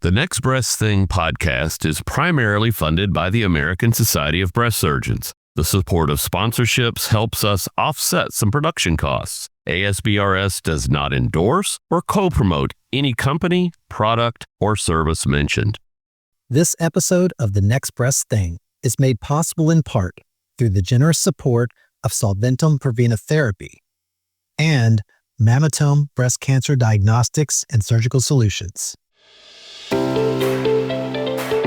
The Next Breast Thing podcast is primarily funded by the American Society of Breast Surgeons. The support of sponsorships helps us offset some production costs. ASBrS does not endorse or co-promote any company, product, or service mentioned. This episode of The Next Breast Thing is made possible in part through the generous support of Solventum Prevena Therapy and Mammotome Breast Cancer Diagnostics and Surgical Solutions.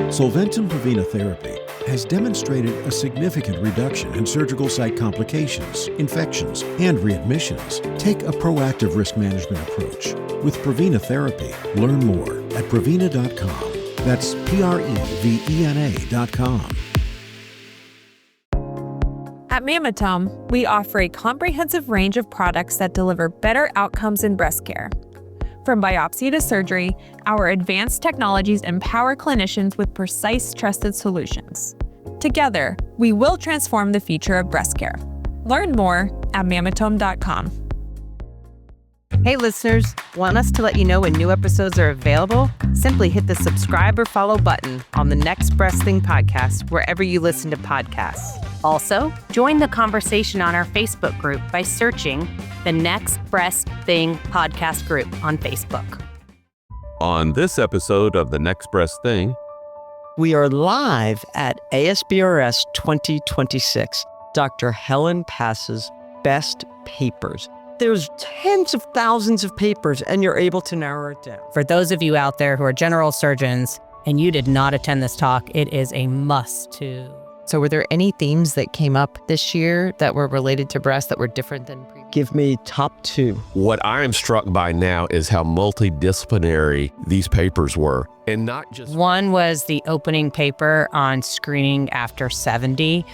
Solventum Prevena Therapy has demonstrated a significant reduction in surgical site complications, infections, and readmissions. Take a proactive risk management approach. With Prevena Therapy, learn more at Prevena.com. That's Prevena.com. At Mammotome, we offer a comprehensive range of products that deliver better outcomes in breast care. From biopsy to surgery, our advanced technologies empower clinicians with precise, trusted solutions. Together, we will transform the future of breast care. Learn more at mammotome.com. Hey listeners, want us to let you know when new episodes are available? Simply hit the subscribe or follow button on the Next Breast Thing podcast wherever you listen to podcasts. Also, join the conversation on our Facebook group by searching the Next Breast Thing podcast group on Facebook. On this episode of The Next Breast Thing, we are live at ASBrS 2026, Dr. Helen Pass's Best Papers. There's tens of thousands of papers, and you're able to narrow it down. For those of you out there who are general surgeons and you did not attend this talk, it is a must to. So were there any themes that came up this year that were related to breast that were different than previous? Give me top two. what I am struck by now is how multidisciplinary these papers were. And not just One was the opening paper on screening after 70.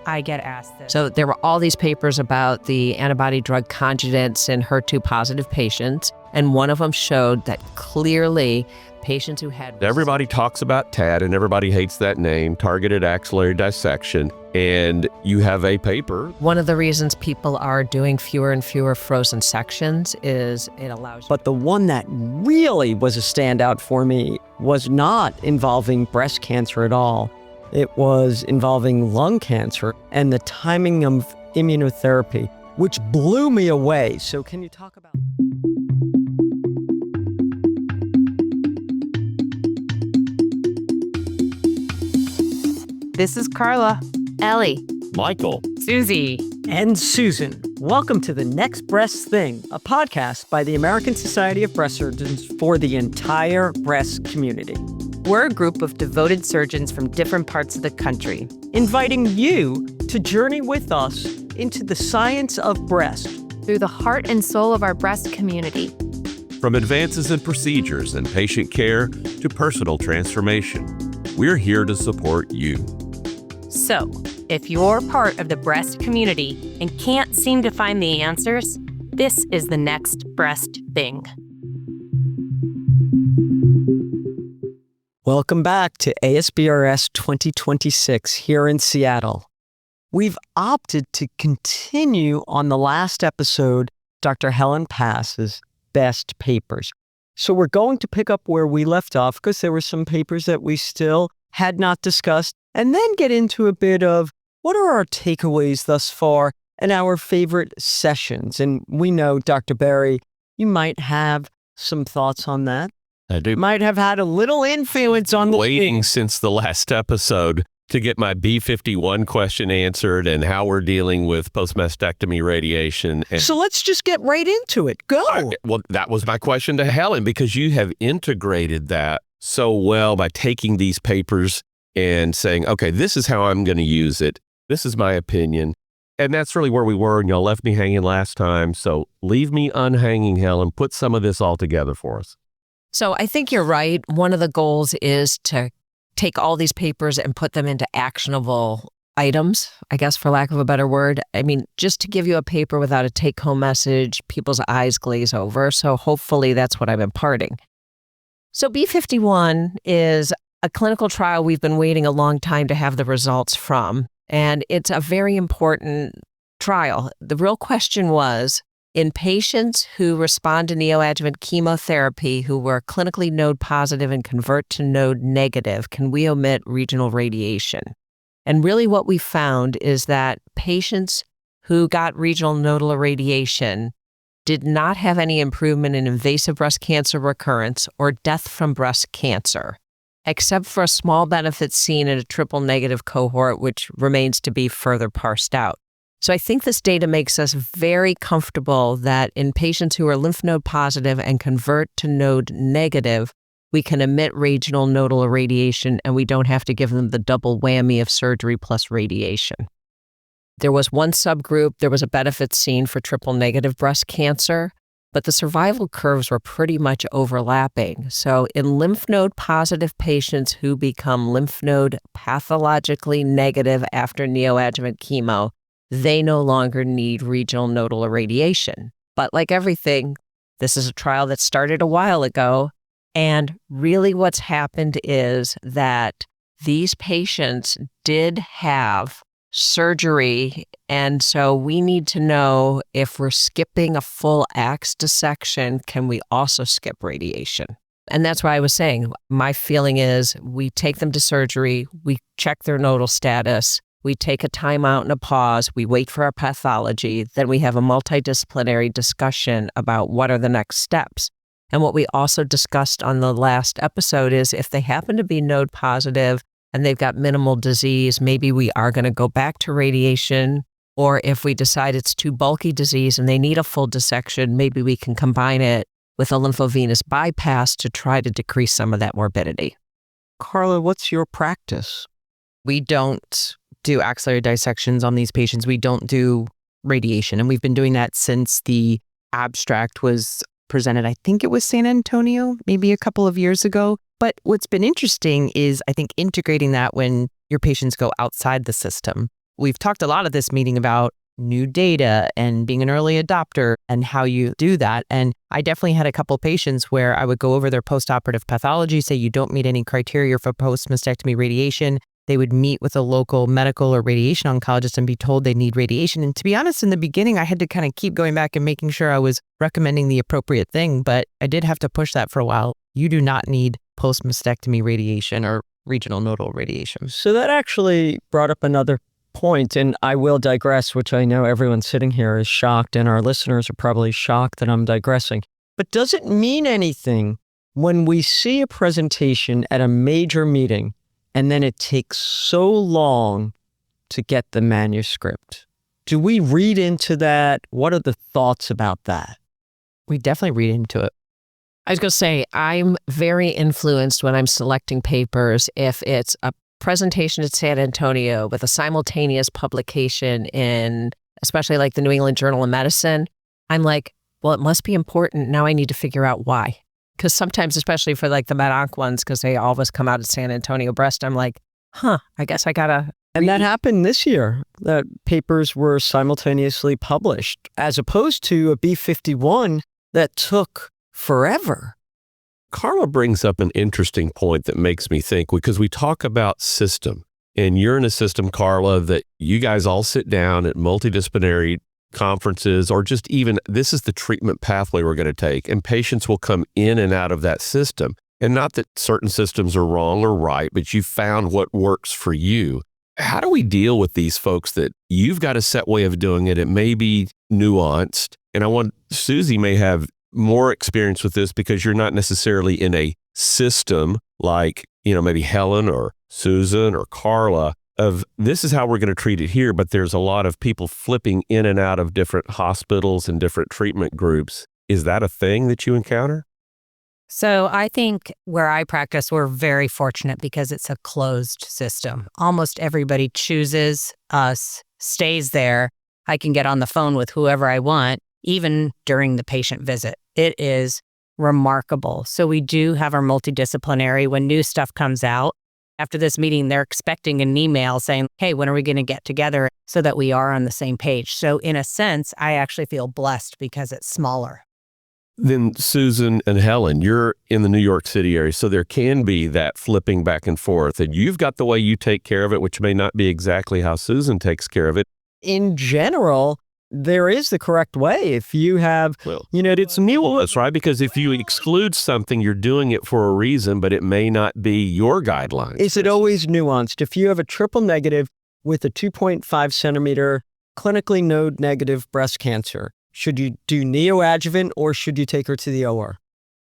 I get asked this. So there were all these papers about the antibody drug conjugates in HER2 positive patients, and one of them showed that clearly patients who had... everybody talks about TAD and everybody hates that name, targeted axillary dissection, and you have a paper. One of the reasons people are doing fewer and fewer frozen sections is it allows... But the one that really was a standout for me was not involving breast cancer at all. It was involving lung cancer and the timing of immunotherapy, which blew me away. So can you talk about... This is Carla. Ellie. Michael. Susie. And Susan. Welcome to The Next Breast Thing, a podcast by the American Society of Breast Surgeons for the entire breast community. We're a group of devoted surgeons from different parts of the country. Inviting you to journey with us into the science of breast. Through the heart and soul of our breast community. From advances in procedures and patient care to personal transformation, we're here to support you. So, if you're part of the breast community and can't seem to find the answers, this is the Next Breast Thing. Welcome back to ASBrS 2026 here in Seattle. We've opted to continue on the last episode, Dr. Helen Pass's Best Papers. So we're going to pick up where we left off because there were some papers that we still had not discussed, and then get into a bit of what are our takeaways thus far and our favorite sessions. And we know, Dr. Berry, you might have some thoughts on that. I do. Might have had a little influence on the Waiting since the last episode to get my B51 question answered and how we're dealing with post-mastectomy radiation. And So let's just get right into it. Go. well, that was my question to Helen, because you have integrated that so well by taking these papers and saying, okay, this is how I'm going to use it. This is my opinion. And that's really where we were, and y'all left me hanging last time. So leave me unhanging, Helen. Put some of this all together for us. So I think you're right. One of the goals is to take all these papers and put them into actionable items, I guess, for lack of a better word. I mean, just to give you a paper without a take-home message, people's eyes glaze over. So hopefully that's what I'm imparting. So B51 is a clinical trial we've been waiting a long time to have the results from. And it's a very important trial. The real question was, In patients who respond to neoadjuvant chemotherapy who were clinically node positive and convert to node negative, can we omit regional radiation? And really what we found is that patients who got regional nodal irradiation did not have any improvement in invasive breast cancer recurrence or death from breast cancer, except for a small benefit seen in a triple negative cohort, which remains to be further parsed out. So I think this data makes us very comfortable that in patients who are lymph node positive and convert to node negative, we can omit regional nodal irradiation and we don't have to give them the double whammy of surgery plus radiation. There was one subgroup, there was a benefit seen for triple negative breast cancer, but the survival curves were pretty much overlapping. So in lymph node positive patients who become lymph node pathologically negative after neoadjuvant chemo, they no longer need regional nodal irradiation. But like everything, this is a trial that started a while ago. And really what's happened is that these patients did have surgery. And so we need to know if we're skipping a full axe dissection, can we also skip radiation? And that's why I was saying, my feeling is we take them to surgery, we check their nodal status, we take a timeout and a pause, we wait for our pathology, then we have a multidisciplinary discussion about what are the next steps. And what we also discussed on the last episode is if they happen to be node positive and they've got minimal disease, maybe we are going to go back to radiation. Or if we decide it's too bulky disease and they need a full dissection, maybe we can combine it with a lymphovenous bypass to try to decrease some of that morbidity. Carla, what's your practice? We don't do axillary dissections on these patients. We don't do radiation. And we've been doing that since the abstract was presented. I think it was San Antonio, maybe a couple of years ago. But what's been interesting is, I think, integrating that when your patients go outside the system. We've talked a lot at this meeting about new data and being an early adopter and how you do that. And I definitely had a couple patients where I would go over their postoperative pathology, say you don't meet any criteria for post-mastectomy radiation. They would meet with a local medical or radiation oncologist and be told they need radiation. And to be honest, in the beginning, I had to kind of keep going back and making sure I was recommending the appropriate thing, but I did have to push that for a while. You do not need post-mastectomy radiation or regional nodal radiation. So that actually brought up another point, and I will digress, which I know everyone sitting here is shocked, and our listeners are probably shocked that I'm digressing. But does it mean anything when we see a presentation at a major meeting and then it takes so long to get the manuscript? Do we read into that? What are the thoughts about that? We definitely read into it. I was going to say, I'm very influenced when I'm selecting papers if it's a presentation at San Antonio with a simultaneous publication in, especially like the New England Journal of Medicine. I'm like, well, it must be important. Now I need to figure out why. Because sometimes, especially for like the med-onc ones, because they always come out at San Antonio Breast, I'm like, I guess I gotta. And that happened this year, that papers were simultaneously published, as opposed to a B51 that took forever. Carla brings up an interesting point that makes me think, because we talk about system, and you're in a system, Carla, that you guys all sit down at multidisciplinary conferences, or just even this is the treatment pathway we're going to take, and patients will come in and out of that system. And not that certain systems are wrong or right, but you found what works for you. How do we deal with these folks that you've got a set way of doing it? It may be nuanced. And I want Susie may have more experience with this because you're not necessarily in a system like, maybe Helen or Susan or Carla of this is how we're going to treat it here. But there's a lot of people flipping in and out of different hospitals and different treatment groups. Is that a thing that you encounter? So I think where I practice, we're very fortunate because it's a closed system. Almost everybody chooses us, stays there. I can get on the phone with whoever I want, even during the patient visit. It is remarkable. So we do have our multidisciplinary. When new stuff comes out, after this meeting, they're expecting an email saying, hey, when are we going to get together so that we are on the same page? So in a sense, I actually feel blessed because it's smaller. Then Susan and Helen, you're in the New York City area, so there can be that flipping back and forth. And you've got the way you take care of it, which may not be exactly how Susan takes care of it. In general, there is the correct way. If you have, It's nuanced, right? Because if you exclude something, you're doing it for a reason, but it may not be your guidelines. is it always nuanced? If you have a triple negative with a 2.5 centimeter clinically node negative breast cancer, should you do neoadjuvant or should you take her to the OR?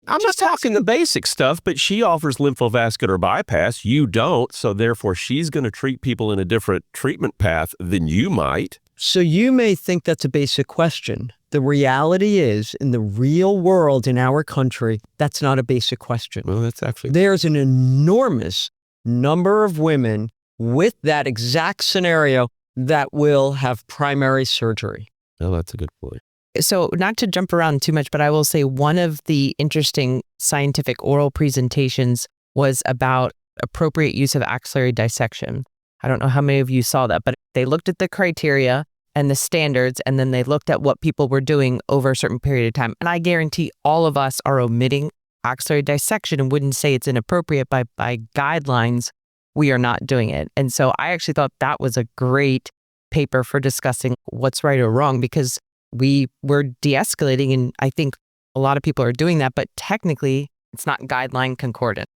I'm just talking the basic stuff, but she offers lymphovascular bypass. You don't, so therefore she's going to treat people in a different treatment path than you might. So you may think that's a basic question. The reality is, in the real world in our country, that's not a basic question. Well, that's actually... There's an enormous number of women with that exact scenario that will have primary surgery. Oh, that's a good point. So not to jump around too much, but I will say one of the interesting scientific oral presentations was about appropriate use of axillary dissection. I don't know how many of you saw that, but they looked at the criteria and the standards, and then they looked at what people were doing over a certain period of time. And I guarantee all of us are omitting axillary dissection and wouldn't say it's inappropriate. By guidelines, we are not doing it. And so I actually thought that was a great paper for discussing what's right or wrong, because we were de-escalating, and I think a lot of people are doing that, but technically it's not guideline concordant.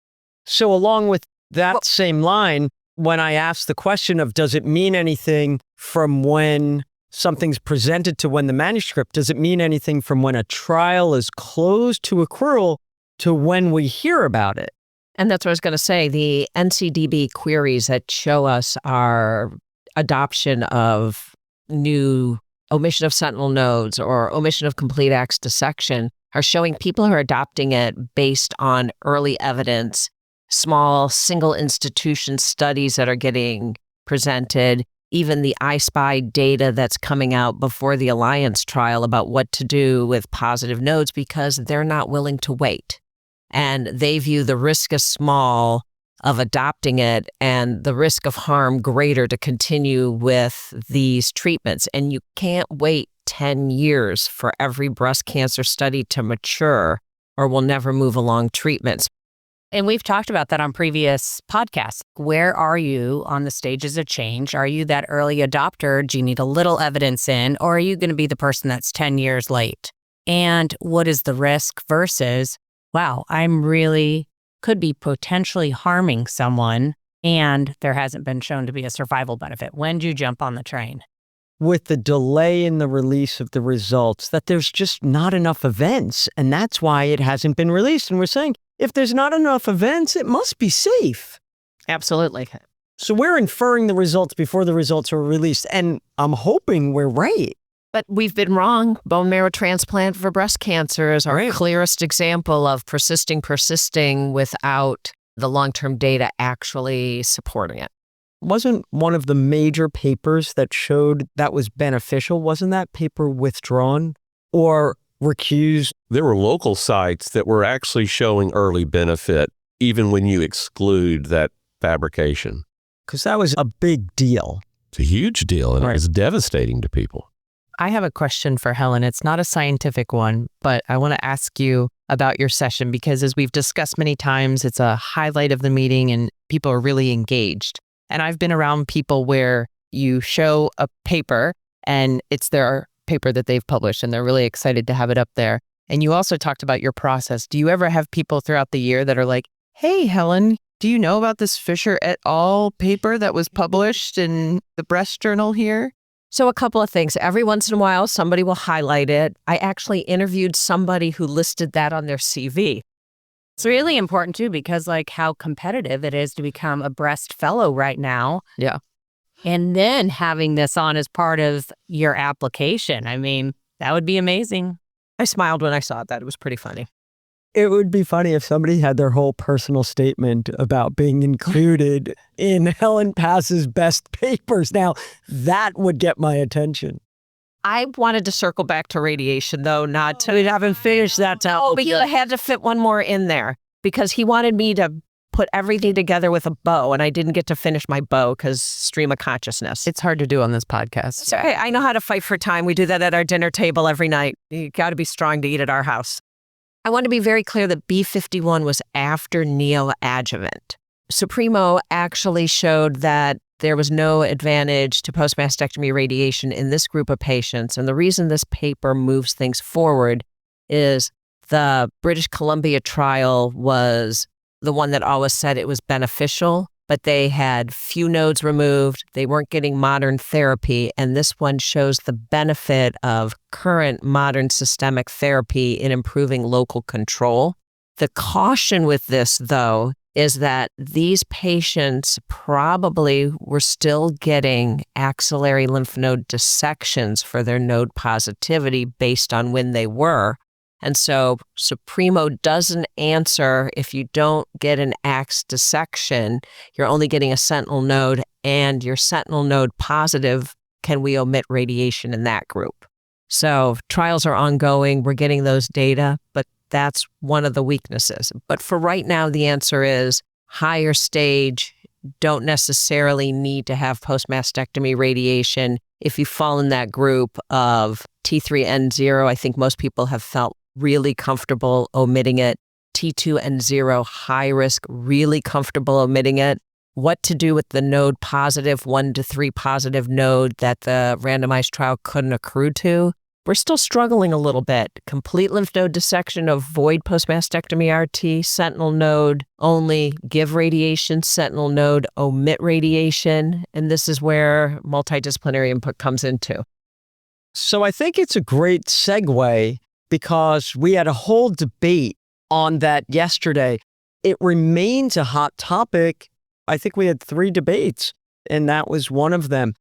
So along with that same line, when I asked the question of does it mean anything from when something's presented to when the manuscript, does it mean anything from when a trial is closed to accrual to when we hear about it? And that's what I was going to say. The NCDB queries that show us our adoption of new omission of sentinel nodes or omission of complete axe dissection are showing people who are adopting it based on early evidence, small single institution studies that are getting presented, even the I-SPY data that's coming out before the Alliance trial about what to do with positive nodes, because they're not willing to wait. And they view the risk as small of adopting it and the risk of harm greater to continue with these treatments. And you can't wait 10 years for every breast cancer study to mature, or we'll never move along treatments. And we've talked about that on previous podcasts. Where are you on the stages of change? Are you that early adopter? Do you need a little evidence in? Or are you going to be the person that's 10 years late? And what is the risk versus, wow, I'm really could be potentially harming someone and there hasn't been shown to be a survival benefit. When do you jump on the train? With the delay in the release of the results, that there's just not enough events, and that's why it hasn't been released. And we're saying, if there's not enough events, it must be safe. Absolutely. So we're inferring the results before the results are released, and I'm hoping we're right. But we've been wrong. Bone marrow transplant for breast cancer is our clearest example of persisting without the long-term data actually supporting it. Wasn't one of the major papers that showed that was beneficial, wasn't that paper withdrawn or recused? There were local sites that were actually showing early benefit, even when you exclude that fabrication. Because that was a big deal. It's a huge deal, and it was devastating to people. I have a question for Helen. It's not a scientific one, but I want to ask you about your session, because as we've discussed many times, it's a highlight of the meeting and people are really engaged. And I've been around people where you show a paper and it's their paper that they've published and they're really excited to have it up there. And you also talked about your process. Do you ever have people throughout the year that are like, hey, Helen, do you know about this Fisher et al. Paper that was published in the breast journal here? So a couple of things. Every once in a while, somebody will highlight it. I actually interviewed somebody who listed that on their CV. It's really important too, because like how competitive it is to become a breast fellow right now. Yeah. And then having this on as part of your application. I mean, that would be amazing. I smiled when I saw it. That it was pretty funny. It would be funny if somebody had their whole personal statement about being included in Helen Pass's best papers. Now, that would get my attention. I wanted to circle back to radiation, though, not to... We haven't finished that. Oh, but I had to fit one more in there because he wanted me to put everything together with a bow, and I didn't get to finish my bow because stream of consciousness. It's hard to do on this podcast. So I know how to fight for time. We do that at our dinner table every night. You got to be strong to eat at our house. I want to be very clear that B51 was after neoadjuvant. Supremo actually showed that there was no advantage to post-mastectomy radiation in this group of patients. And the reason this paper moves things forward is the British Columbia trial was the one that always said it was beneficial, but they had few nodes removed. They weren't getting modern therapy. And this one shows the benefit of current modern systemic therapy in improving local control. The caution with this, though, is that these patients probably were still getting axillary lymph node dissections for their node positivity based on when they were. And so Supremo doesn't answer if you don't get an axe dissection, you're only getting a sentinel node, and your sentinel node positive, can we omit radiation in that group? So trials are ongoing. We're getting those data, but that's one of the weaknesses. But for right now, the answer is higher stage, don't necessarily need to have post-mastectomy radiation. If you fall in that group of T3N0, I think most people have felt really comfortable omitting it. T2N0, high risk, really comfortable omitting it. What to do with the node positive, 1 to 3 positive node that the randomized trial couldn't accrue to? We're still struggling a little bit. Complete lymph node dissection, avoid post-mastectomy RT, sentinel node only, give radiation, sentinel node, omit radiation. And this is where multidisciplinary input comes into. So I think it's a great segue because we had a whole debate on that yesterday. It remains a hot topic. I think we had 3 debates, and that was one of them.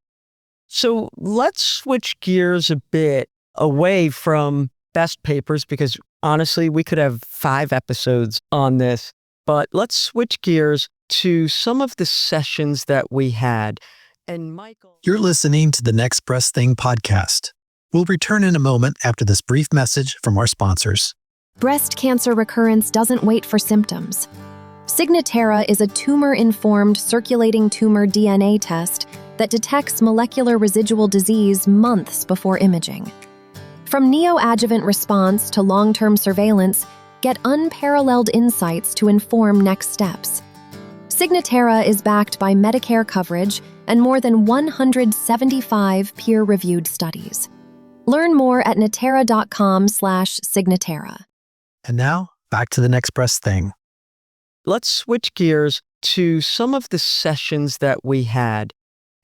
So let's switch gears a bit away from best papers, because honestly, we could have 5 episodes on this, but let's switch gears to some of the sessions that we had. And Michael, You're listening to the Next Breast Thing podcast. We'll return in a moment after this brief message from our sponsors. Breast cancer recurrence doesn't wait for symptoms. Signatera is a tumor-informed circulating tumor DNA test that detects molecular residual disease months before imaging. From neoadjuvant response to long-term surveillance, get unparalleled insights to inform next steps. Signatera is backed by Medicare coverage and more than 175 peer-reviewed studies. Learn more at natera.com/Signatera. And now, back to the Next Breast Thing. let's switch gears to some of the sessions that we had.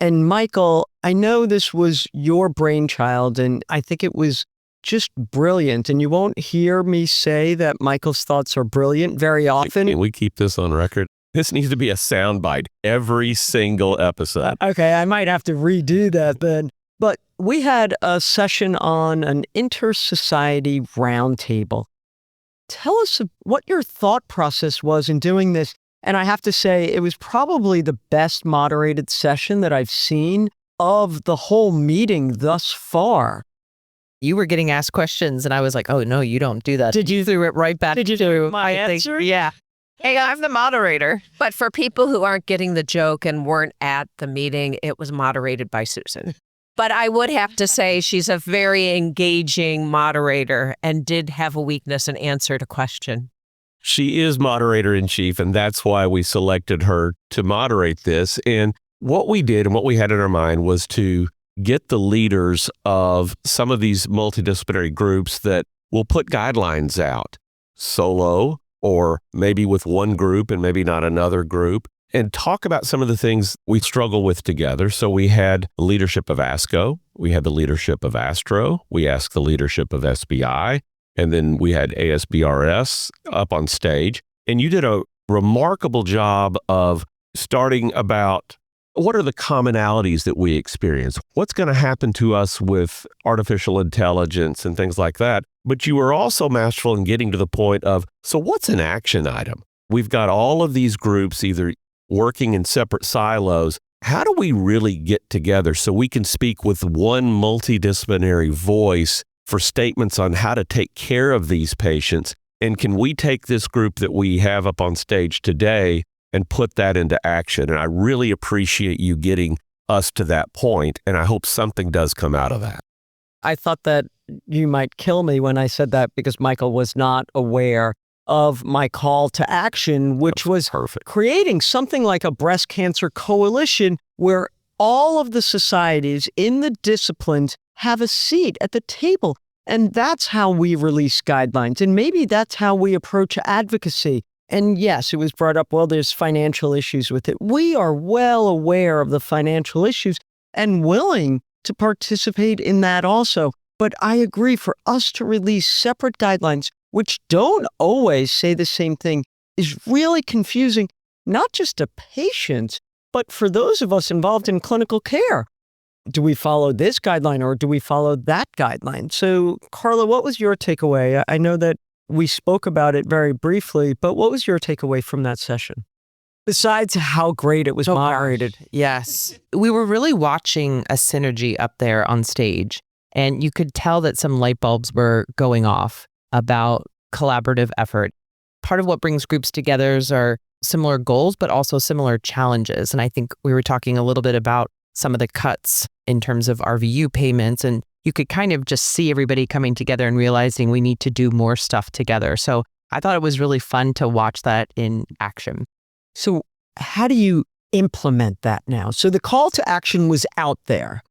And Michael, I know this was your brainchild, and I think it was just brilliant. And you won't hear me say that Michael's thoughts are brilliant very often. Can we keep this on record? This needs to be a soundbite every single episode. Okay, I might have to redo that then. But we had a session on an inter-society roundtable. Tell us what your thought process was in doing this. And I have to say, it was probably the best moderated session that I've seen of the whole meeting thus far. You were getting asked questions, and I was like, oh, no, you don't do that. Did you threw it right back? Did you do my answer? Yeah. Hey, I'm the moderator. But for people who aren't getting the joke and weren't at the meeting, it was moderated by Susan. But I would have to say she's a very engaging moderator and did have a weakness and answered a question. She is moderator in chief, and that's why we selected her to moderate this. And what we did and what we had in our mind was to get the leaders of some of these multidisciplinary groups that will put guidelines out solo or maybe with one group and maybe not another group, and talk about some of the things we struggle with together. So we had the leadership of ASCO, we had the leadership of ASTRO, we asked the leadership of SBI, and then we had ASBrS up on stage. And you did a remarkable job of starting about what are the commonalities that we experience? What's going to happen to us with artificial intelligence and things like that? But you were also masterful in getting to the point of, so what's an action item? We've got all of these groups either working in separate silos. How do we really get together so we can speak with one multidisciplinary voice for statements on how to take care of these patients? And can we take this group that we have up on stage today and put that into action? And I really appreciate you getting us to that point, and I hope something does come out of that. I thought that you might kill me when I said that because Michael was not aware of my call to action, which was perfect. Creating something like a breast cancer coalition where all of the societies in the disciplines have a seat at the table. And that's how we release guidelines. And maybe that's how we approach advocacy. And yes, it was brought up, well, there's financial issues with it. We are well aware of the financial issues and willing to participate in that also. But I agree, for us to release separate guidelines, which don't always say the same thing, is really confusing, not just to patients, but for those of us involved in clinical care. Do we follow this guideline or do we follow that guideline? So, Carla, what was your takeaway? I know that we spoke about it very briefly, but what was your takeaway from that session? Besides how great it was moderated. Yes. We were really watching a synergy up there on stage, and you could tell that some light bulbs were going off about collaborative effort. Part of what brings groups together are similar goals, but also similar challenges. And I think we were talking a little bit about some of the cuts in terms of RVU payments, and you could kind of just see everybody coming together and realizing we need to do more stuff together. So I thought it was really fun to watch that in action. So how do you implement that now? So the call to action was out there.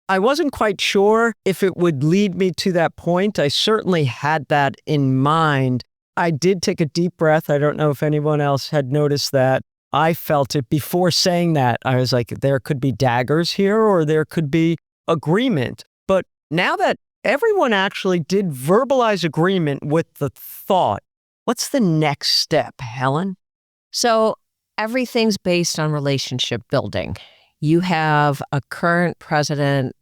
I wasn't quite sure if it would lead me to that point. I certainly had that in mind. I did take a deep breath. I don't know if anyone else had noticed that. I felt it before saying that. I was like, there could be daggers here or there could be agreement. But now that everyone actually did verbalize agreement with the thought, what's the next step, Helen? So everything's based on relationship building. You have a current president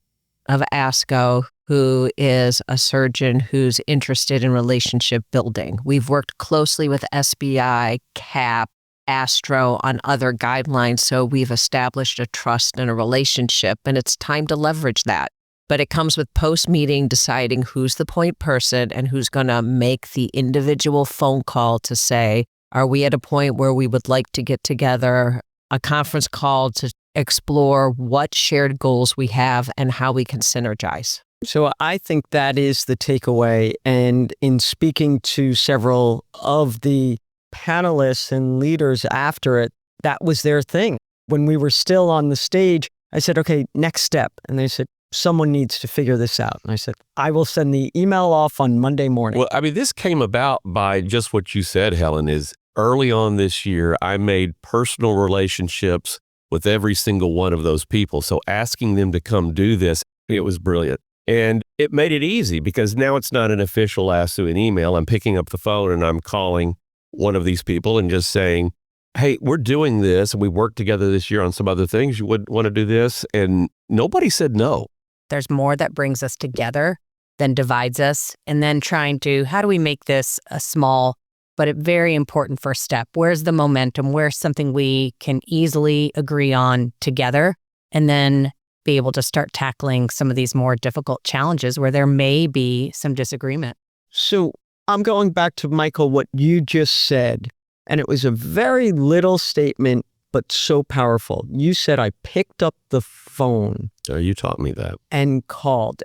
of ASCO who is a surgeon who's interested in relationship building. We've worked closely with SBI, CAP, Astro on other guidelines, so we've established a trust and a relationship, and it's time to leverage that. But it comes with post-meeting deciding who's the point person and who's going to make the individual phone call to say, are we at a point where we would like to get together, a conference call to explore what shared goals we have and how we can synergize? So I think that is the takeaway. And in speaking to several of the panelists and leaders after it, that was their thing. When we were still on the stage, I said, okay, next step. And they said, someone needs to figure this out. And I said, I will send the email off on Monday morning. Well, I mean, this came about by just what you said, Helen, is early on this year, I made personal relationships with every single one of those people. So asking them to come do this, it was brilliant. And it made it easy because now it's not an official ask through an email. I'm picking up the phone and I'm calling one of these people and just saying, hey, we're doing this and we worked together this year on some other things. You would want to do this? And nobody said no. There's more that brings us together than divides us. And then trying to, how do we make this a small but a very important first step? Where's the momentum? Where's something we can easily agree on together? And then be able to start tackling some of these more difficult challenges where there may be some disagreement. So I'm going back to, Michael, what you just said, and it was a very little statement, but so powerful. You said, I picked up the phone. Oh, you taught me that. And called.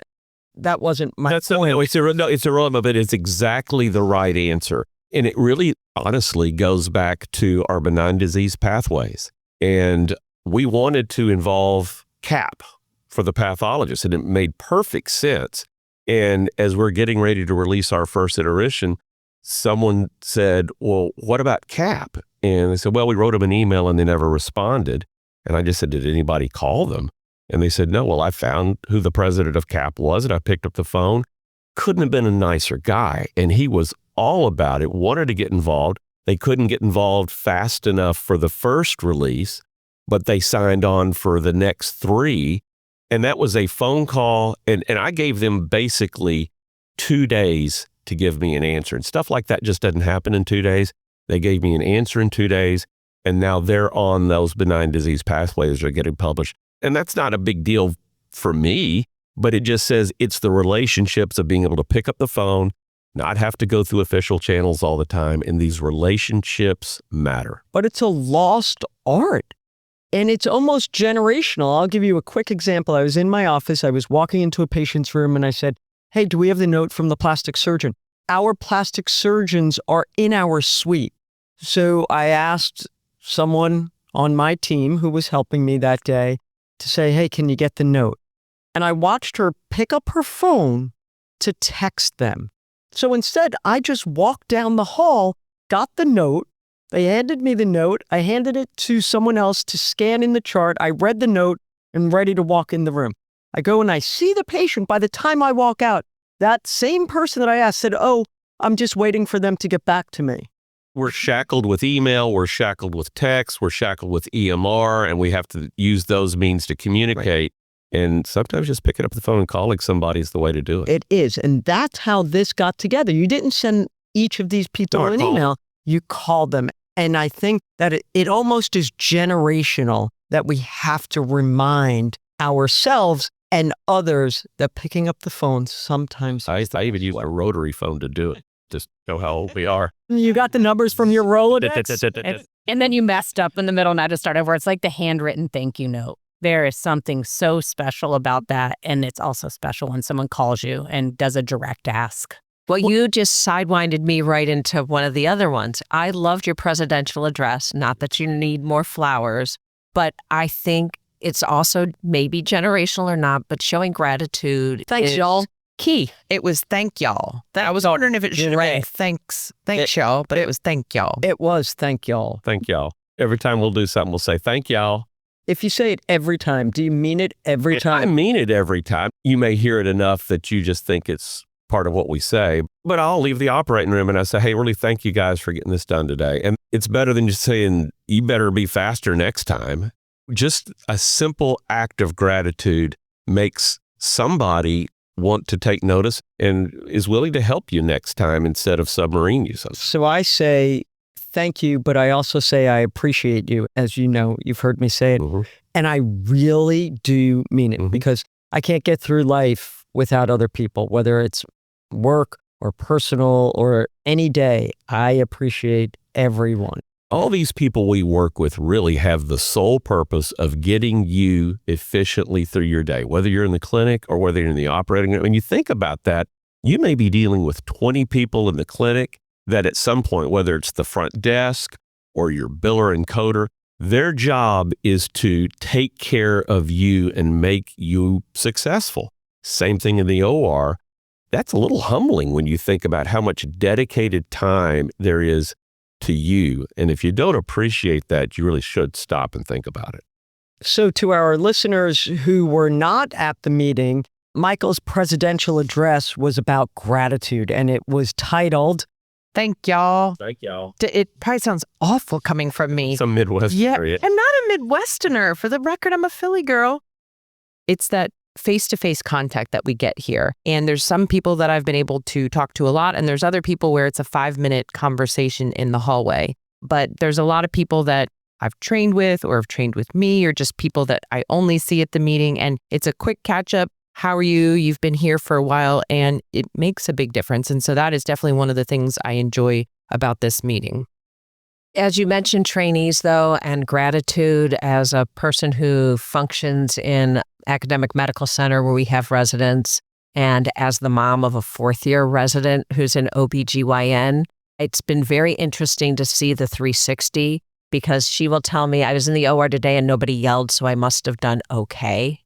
That wasn't my point. It's irrelevant, but it's exactly the right answer. And it really, honestly, goes back to our benign disease pathways. And we wanted to involve CAP for the pathologist, and it made perfect sense. And as we're getting ready to release our first iteration, someone said, well, what about CAP? And they said, well, we wrote them an email and they never responded. And I just said, did anybody call them? And they said, no, well, I found who the president of CAP was and I picked up the phone. Couldn't have been a nicer guy. And he was all about it, wanted to get involved. They couldn't get involved fast enough for the first release, but they signed on for the next 3. And that was a phone call. And I gave them basically 2 days to give me an answer. And stuff like that just doesn't happen in 2 days. They gave me an answer in 2 days. And now they're on those benign disease pathways that are getting published. And that's not a big deal for me, but it just says it's the relationships of being able to pick up the phone, not have to go through official channels all the time. And these relationships matter. But it's a lost art. And it's almost generational. I'll give you a quick example. I was in my office. I was walking into a patient's room and I said, hey, do we have the note from the plastic surgeon? Our plastic surgeons are in our suite. So I asked someone on my team who was helping me that day, to say, hey, can you get the note? And I watched her pick up her phone to text them. So instead, I just walked down the hall, got the note. They handed me the note. I handed it to someone else to scan in the chart. I read the note and ready to walk in the room. I go and I see the patient. By the time I walk out, that same person that I asked said, oh, I'm just waiting for them to get back to me. We're shackled with email, we're shackled with text, we're shackled with EMR, and we have to use those means to communicate. Right. And sometimes just picking up the phone and calling somebody is the way to do it. It is. And that's how this got together. You didn't send each of these people an email. You called them. And I think that it almost is generational that we have to remind ourselves and others that picking up the phone sometimes. I even use a rotary phone to do it. Just know how old we are. You got the numbers from your Rolodex? And then you messed up in the middle and I had to start over. It's like the handwritten thank you note. There is something so special about that. And it's also special when someone calls you and does a direct ask. Well, you just sidewinded me right into one of the other ones. I loved your presidential address. Not that you need more flowers, but I think it's also maybe generational or not, but showing gratitude. Thanks, y'all. Key. It was thank y'all. I was wondering if it should rank thanks y'all, but it was thank y'all. It was thank y'all. Thank y'all. Every time we'll do something, we'll say thank y'all. If you say it every time, do you mean it every time? I mean it every time. You may hear it enough that you just think it's part of what we say, but I'll leave the operating room and I say, hey, really thank you guys for getting this done today. And it's better than just saying, you better be faster next time. Just a simple act of gratitude makes somebody want to take notice and is willing to help you next time instead of submarine you something. So I say thank you, but I also say I appreciate you. As you know, you've heard me say it. Mm-hmm. And I really do mean it because I can't get through life without other people, whether it's work or personal or any day. I appreciate everyone. All these people we work with really have the sole purpose of getting you efficiently through your day, whether you're in the clinic or whether you're in the operating room. When you think about that, you may be dealing with 20 people in the clinic that at some point, whether it's the front desk or your biller and coder, their job is to take care of you and make you successful. Same thing in the OR. That's a little humbling when you think about how much dedicated time there is to you. And if you don't appreciate that, you really should stop and think about it. So to our listeners who were not at the meeting, Michael's presidential address was about gratitude, and it was titled, Thank y'all. Thank y'all. It probably sounds awful coming from me. Some Midwest area. I'm not a Midwesterner. For the record, I'm a Philly girl. It's that face-to-face contact that we get here. And there's some people that I've been able to talk to a lot, and there's other people where it's a 5-minute conversation in the hallway. But there's a lot of people that I've trained with or have trained with me, or just people that I only see at the meeting. And it's a quick catch-up. How are you? You've been here for a while, and it makes a big difference. And so that is definitely one of the things I enjoy about this meeting. As you mentioned trainees, though, and gratitude as a person who functions in academic medical center where we have residents, and as the mom of a 4th-year resident who's in OBGYN, it's been very interesting to see the 360 because she will tell me, I was in the OR today and nobody yelled, so I must have done okay.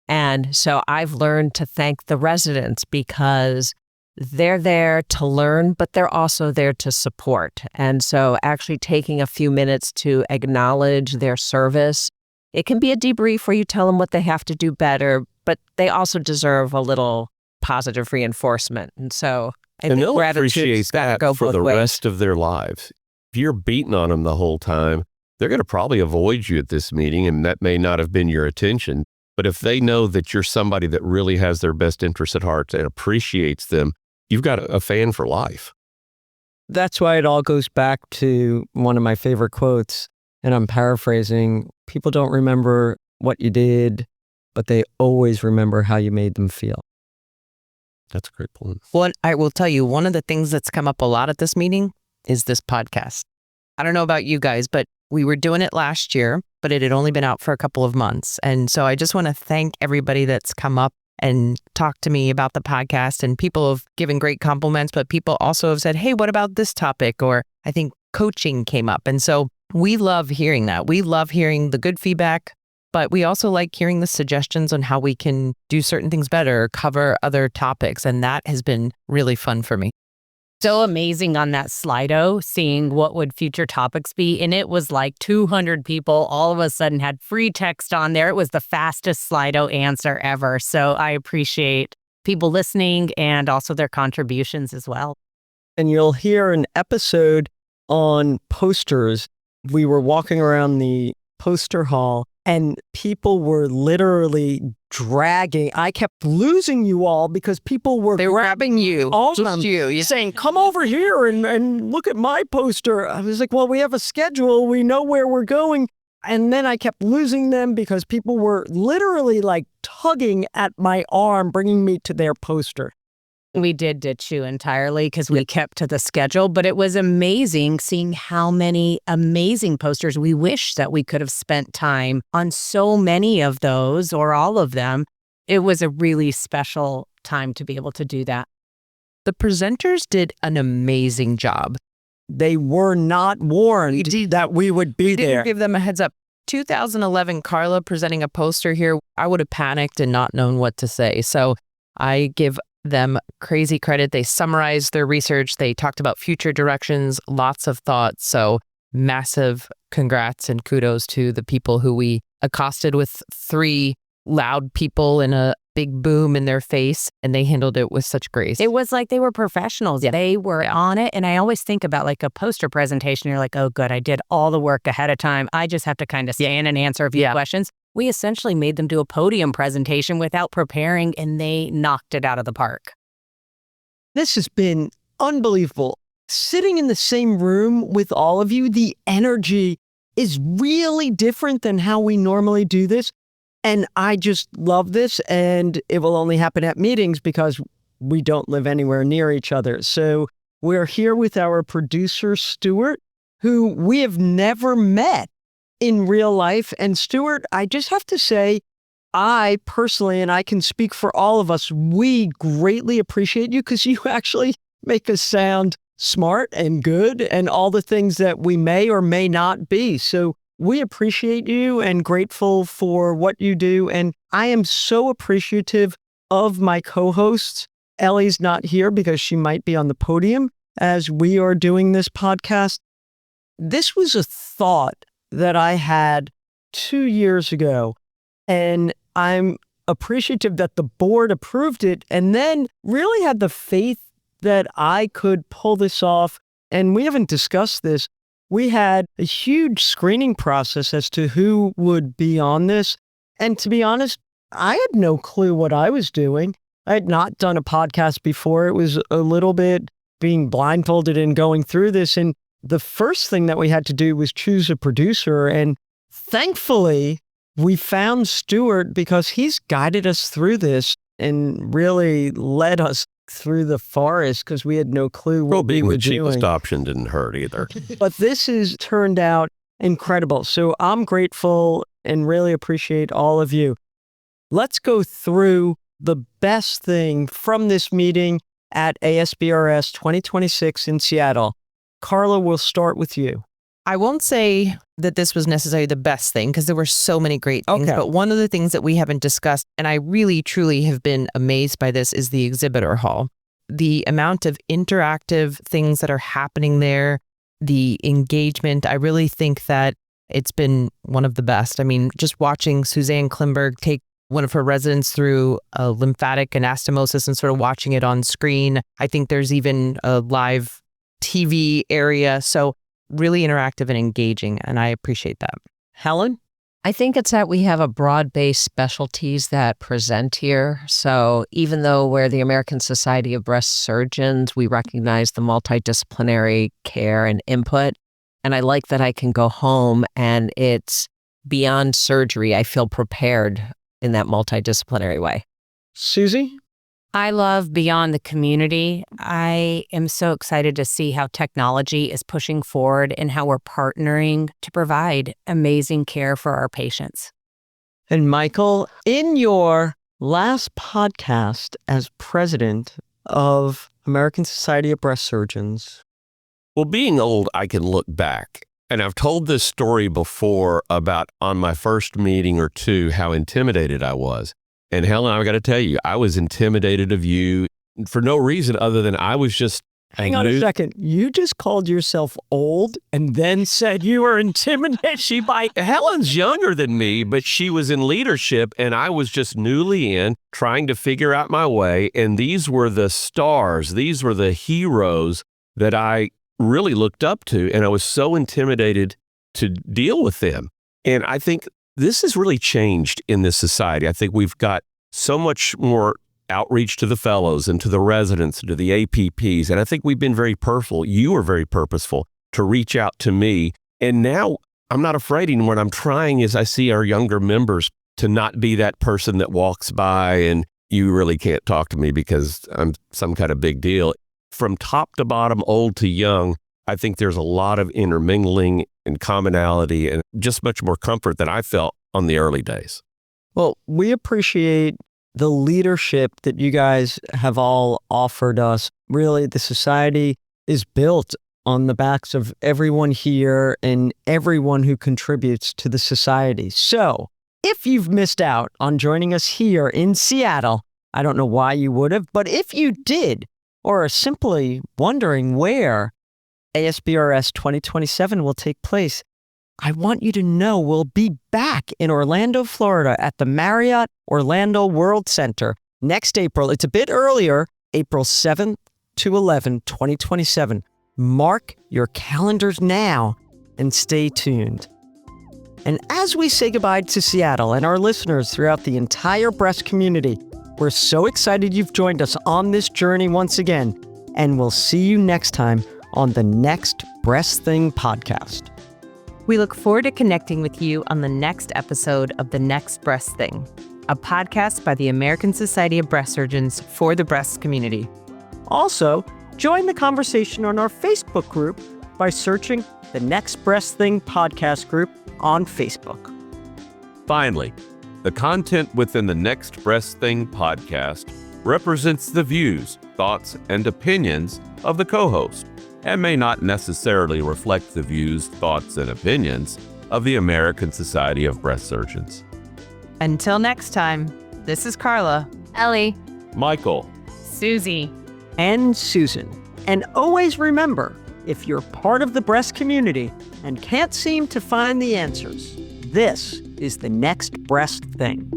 And so I've learned to thank the residents because they're there to learn, but they're also there to support. And so actually taking a few minutes to acknowledge their service, it can be a debrief where you tell them what they have to do better, but they also deserve a little positive reinforcement. And so I think they'll gratitude appreciate that for the rest of their lives. If you're beating on them the whole time, they're going to probably avoid you at this meeting, and that may not have been your intention. But if they know that you're somebody that really has their best interests at heart and appreciates them, you've got a fan for life. That's why it all goes back to one of my favorite quotes, and I'm paraphrasing. People don't remember what you did, but they always remember how you made them feel. That's a great point. Well, I will tell you, one of the things that's come up a lot at this meeting is this podcast. I don't know about you guys, but we were doing it last year, but it had only been out for a couple of months. And so I just want to thank everybody that's come up and talked to me about the podcast. And people have given great compliments, but people also have said, hey, what about this topic? Or I think coaching came up. And so we love hearing that. We love hearing the good feedback, but we also like hearing the suggestions on how we can do certain things better, cover other topics. And that has been really fun for me. So amazing on that Slido, seeing what would future topics be. And it was like 200 people all of a sudden had free text on there. It was the fastest Slido answer ever. So I appreciate people listening and also their contributions as well. And you'll hear an episode on posters. We were walking around the poster hall and people were literally dragging. I kept losing you all because people were grabbing you, all of just them, you, saying, come over here and look at my poster. I was like, well, we have a schedule. We know where we're going. And then I kept losing them because people were literally like tugging at my arm, bringing me to their poster. We did ditch you entirely because we kept to the schedule, but it was amazing seeing how many amazing posters. We wish that we could have spent time on so many of those or all of them. It was a really special time to be able to do that. The presenters did an amazing job. They were not warned that we would be there. Didn't give them a heads up. 2011, Carla presenting a poster here, I would have panicked and not known what to say. So I give them crazy credit. They summarized their research. They talked about future directions, lots of thoughts. So massive congrats and kudos to the people who we accosted with 3 loud people and a big boom in their face, and they handled it with such grace. It was like they were professionals. Yeah. They were on it. And I always think about like a poster presentation. You're like, oh, good. I did all the work ahead of time. I just have to kind of stand and answer a few questions. We essentially made them do a podium presentation without preparing, and they knocked it out of the park. This has been unbelievable. Sitting in the same room with all of you, the energy is really different than how we normally do this. And I just love this. And it will only happen at meetings because we don't live anywhere near each other. So we're here with our producer, Stuart, who we have never met in real life. And Stuart, I just have to say, I personally, and I can speak for all of us, we greatly appreciate you because you actually make us sound smart and good and all the things that we may or may not be. So we appreciate you and grateful for what you do. And I am so appreciative of my co-hosts. Ellie's not here because she might be on the podium as we are doing this podcast. This was a thought that I had 2 years ago, and I'm appreciative that the board approved it and then really had the faith that I could pull this off. And we haven't discussed this. We had a huge screening process as to who would be on this. And to be honest, I had no clue what I was doing. I had not done a podcast before. It was a little bit being blindfolded and going through this. And the first thing that we had to do was choose a producer. And thankfully, we found Stuart because he's guided us through this and really led us through the forest because we had no clue what we being were the cheapest doing. option didn't hurt either. But this has turned out incredible. So I'm grateful and really appreciate all of you. Let's go through the best thing from this meeting at ASBrS 2026 in Seattle. Carla, we'll start with you. I won't say that this was necessarily the best thing because there were so many great things, but one of the things that we haven't discussed, and I really truly have been amazed by this, is the exhibitor hall. The amount of interactive things that are happening there, the engagement, I really think that it's been one of the best. I mean, just watching Suzanne Klimberg take one of her residents through a lymphatic anastomosis and sort of watching it on screen. I think there's even a live TV area. So really interactive and engaging, and I appreciate that. Helen? I think it's that we have a broad-based specialties that present here. So even though we're the American Society of Breast Surgeons, we recognize the multidisciplinary care and input. And I like that I can go home and it's beyond surgery. I feel prepared in that multidisciplinary way. Susie? I love beyond the community. I am so excited to see how technology is pushing forward and how we're partnering to provide amazing care for our patients. And Michael, in your last podcast as president of American Society of Breast Surgeons. Well, being old, I can look back And I've told this story before about on my first meeting or two, how intimidated I was. And Helen, I got to tell you, I was intimidated of you for no reason other than I was just. Hang on a second. You just called yourself old and then said you were intimidated by. Helen's younger than me, but she was in leadership and I was just newly in trying to figure out my way. And these were the stars. These were the heroes that I really looked up to. And I was so intimidated to deal with them. And I think this has really changed in this society. I think we've got so much more outreach to the fellows and to the residents, to the APPs. And I think we've been very purposeful. You were very purposeful to reach out to me. And now I'm not afraid anymore. What I'm trying is I see our younger members to not be that person that walks by and you really can't talk to me because I'm some kind of big deal. From top to bottom, old to young, I think there's a lot of intermingling and commonality and just much more comfort than I felt on the early days. Well, we appreciate the leadership that you guys have all offered us. Really, the society is built on the backs of everyone here and everyone who contributes to the society. So if you've missed out on joining us here in Seattle, I don't know why you would have, but if you did, or are simply wondering where ASBrS 2027 will take place, I want you to know we'll be back in Orlando, Florida at the Marriott Orlando World Center next April. It's a bit earlier, April 7th to 11, 2027. Mark your calendars now and stay tuned. And as we say goodbye to Seattle and our listeners throughout the entire breast community, we're so excited you've joined us on this journey once again, and we'll see you next time on the Next Breast Thing podcast. We look forward to connecting with you on the next episode of The Next Breast Thing, a podcast by the American Society of Breast Surgeons for the breast community. Also, join the conversation on our Facebook group by searching the Next Breast Thing podcast group on Facebook. Finally, the content within the Next Breast Thing podcast represents the views, thoughts, and opinions of the co-host and may not necessarily reflect the views, thoughts, and opinions of the American Society of Breast Surgeons. Until next time, this is Carla, Ellie, Michael, Susie, and Susan. And always remember, if you're part of the breast community and can't seem to find the answers, this is the Next Breast Thing.